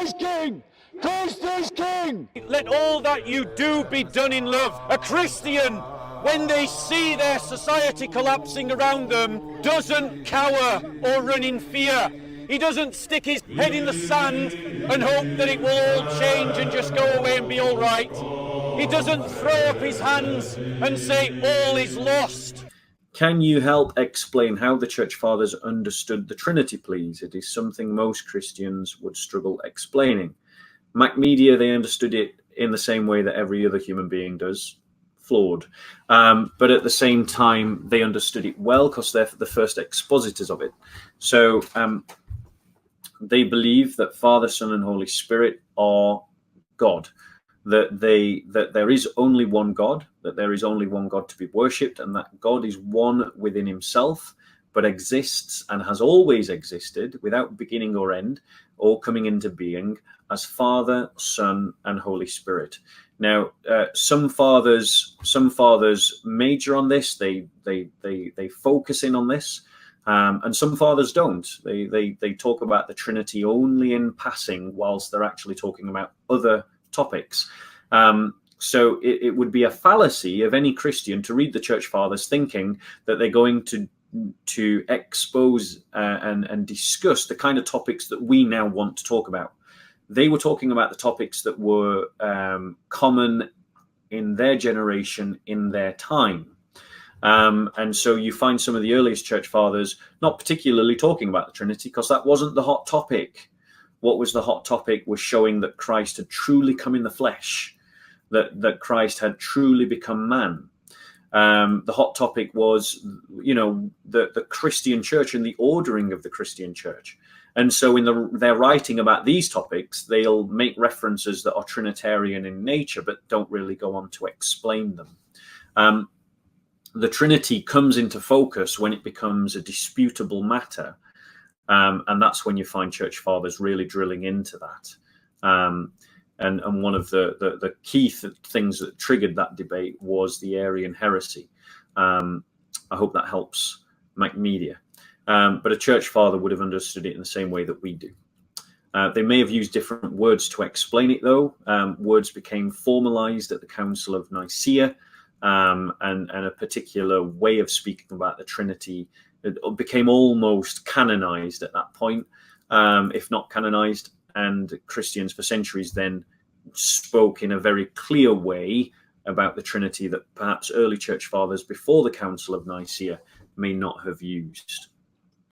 is king! Christ is king! Let all that you do be done in love. A Christian, when they see their society collapsing around them, doesn't cower or run in fear. He doesn't stick his head in the sand and hope that it will all change and just go away and be all right. He doesn't throw up his hands and say all is lost. Can you help explain how the Church Fathers understood the Trinity, please? It is something most Christians would struggle explaining. Macmedia, they understood it in the same way that every other human being does, flawed. But at the same time, they understood it well because they're the first expositors of it. So they believe that Father, Son, and Holy Spirit are God, that there is only one God, that there is only one God to be worshipped, and that God is one within himself, but exists and has always existed without beginning or end, or coming into being as Father, Son, and Holy Spirit. Now, some fathers major on this. They focus in on this, and some fathers don't. They talk about the Trinity only in passing, whilst they're actually talking about other topics. So it would be a fallacy of any Christian to read the Church Fathers thinking that they're going to expose and discuss the kind of topics that we now want to talk about. They were talking about the topics that were common in their generation, in their time. And so you find some of the earliest Church Fathers not particularly talking about the Trinity because that wasn't the hot topic. What was the hot topic was showing that Christ had truly come in the flesh, that Christ had truly become man. The hot topic was, the Christian church and the ordering of the Christian church. And so in their writing about these topics, they'll make references that are Trinitarian in nature, but don't really go on to explain them. The Trinity comes into focus when it becomes a disputable matter. And that's when you find Church Fathers really drilling into that. And one of the key things that triggered that debate was the Arian heresy. I hope that helps Macmedia. But a Church Father would have understood it in the same way that we do. They may have used different words to explain it, though. Words became formalized at the Council of Nicaea, and a particular way of speaking about the Trinity became almost canonized at that point, if not canonized. And Christians for centuries then spoke in a very clear way about the Trinity that perhaps early Church Fathers before the Council of Nicaea may not have used.